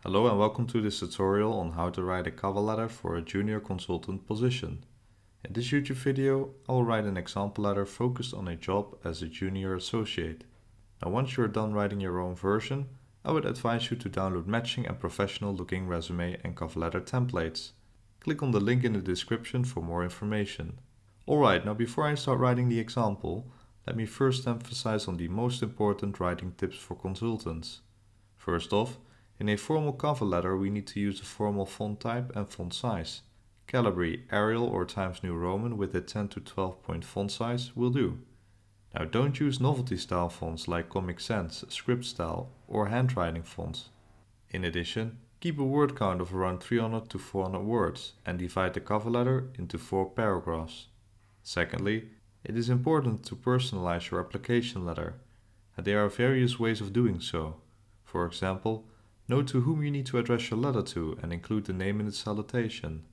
Hello and welcome to this tutorial on how to write a cover letter for a junior consultant position. In this YouTube video, I will write an example letter focused on a job as a junior associate. Now once you are done writing your own version, I would advise you to download matching and professional looking resume and cover letter templates. Click on the link in the description for more information. Alright, now before I start writing the example, let me first emphasize on the most important writing tips for consultants. First off, in a formal cover letter we need to use a formal font type and font size. Calibri, Arial or Times New Roman with a 10 to 12 point font size will do. Now don't use novelty style fonts like Comic Sans, script style or handwriting fonts. In addition, keep a word count of around 300 to 400 words and divide the cover letter into 4 paragraphs. Secondly, it is important to personalize your application letter, and there are various ways of doing so. For example, note to whom you need to address your letter to and include the name in the salutation.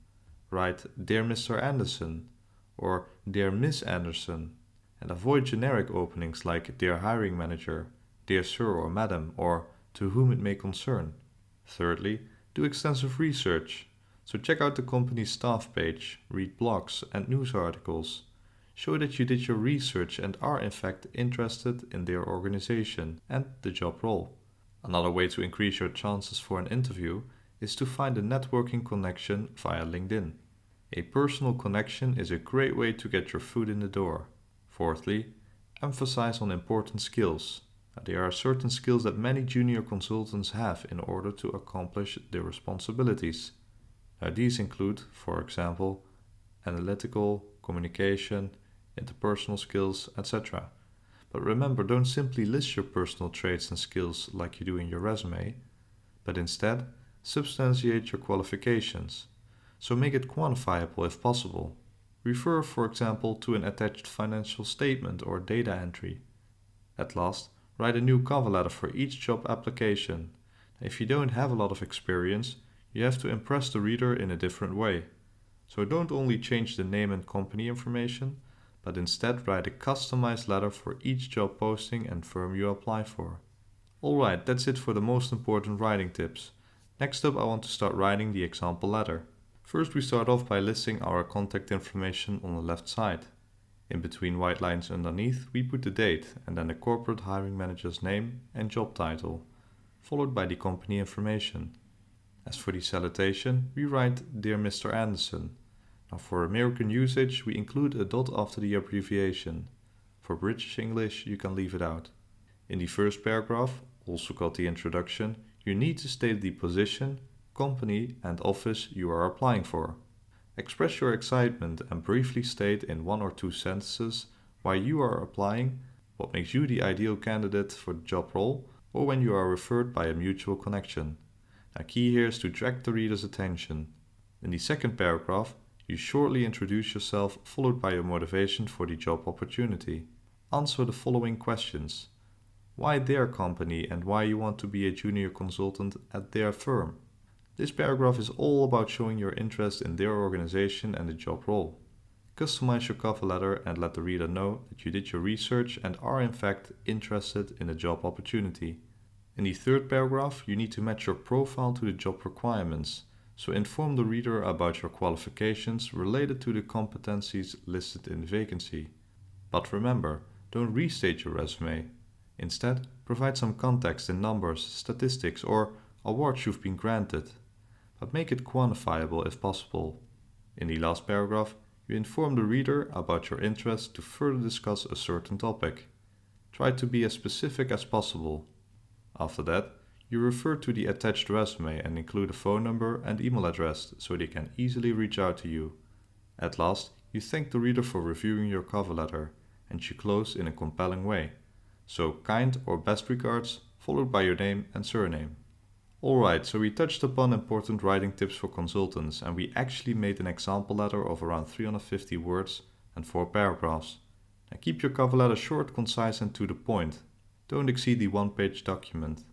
Write Dear Mr. Anderson or Dear Miss Anderson, and avoid generic openings like Dear Hiring Manager, Dear Sir or Madam, or To whom it may concern. Thirdly, do extensive research. So check out the company's staff page, read blogs and news articles. Show that you did your research and are in fact interested in their organization and the job role. Another way to increase your chances for an interview is to find a networking connection via LinkedIn. A personal connection is a great way to get your foot in the door. Fourthly, emphasize on important skills. There are certain skills that many junior consultants have in order to accomplish their responsibilities. These include, for example, analytical, communication, interpersonal skills, etc. But remember, don't simply list your personal traits and skills like you do in your resume, but instead substantiate your qualifications. So make it quantifiable if possible. Refer, for example, to an attached financial statement or data entry. At last, write a new cover letter for each job application. If you don't have a lot of experience, you have to impress the reader in a different way. So don't only change the name and company information, but instead write a customized letter for each job posting and firm you apply for. Alright, that's it for the most important writing tips. Next up, I want to start writing the example letter. First, we start off by listing our contact information on the left side. In between white lines underneath, we put the date and then the corporate hiring manager's name and job title, followed by the company information. As for the salutation, we write Dear Mr. Anderson. Now for American usage, we include a dot after the abbreviation. For British English, you can leave it out. In the first paragraph, also called the introduction, you need to state the position, company and office you are applying for. Express your excitement and briefly state in 1 or 2 sentences why you are applying, what makes you the ideal candidate for the job role, or when you are referred by a mutual connection. Now key here is to attract the reader's attention. In the second paragraph, you shortly introduce yourself followed by your motivation for the job opportunity. Answer the following questions. Why their company and why you want to be a junior consultant at their firm? This paragraph is all about showing your interest in their organization and the job role. Customize your cover letter and let the reader know that you did your research and are in fact interested in the job opportunity. In the third paragraph, you need to match your profile to the job requirements. So inform the reader about your qualifications related to the competencies listed in the vacancy. But remember, don't restate your resume. Instead, provide some context in numbers, statistics, or awards you've been granted. But make it quantifiable if possible. In the last paragraph, you inform the reader about your interest to further discuss a certain topic. Try to be as specific as possible. After that, you refer to the attached resume and include a phone number and email address so they can easily reach out to you. At last, you thank the reader for reviewing your cover letter and you close in a compelling way. So kind or best regards, followed by your name and surname. Alright, so we touched upon important writing tips for consultants and we actually made an example letter of around 350 words and 4 paragraphs. Now keep your cover letter short, concise and to the point. Don't exceed the 1-page document.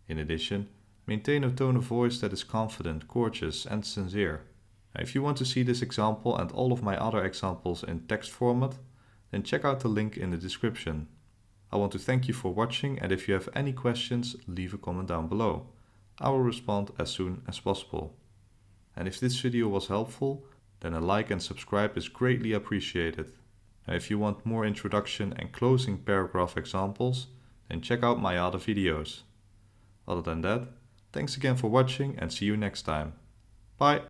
In addition, maintain a tone of voice that is confident, courteous and sincere. Now, if you want to see this example and all of my other examples in text format, then check out the link in the description. I want to thank you for watching, and if you have any questions, leave a comment down below. I will respond as soon as possible. And if this video was helpful, then a like and subscribe is greatly appreciated. And if you want more introduction and closing paragraph examples, then check out my other videos. Other than that, thanks again for watching and see you next time. Bye!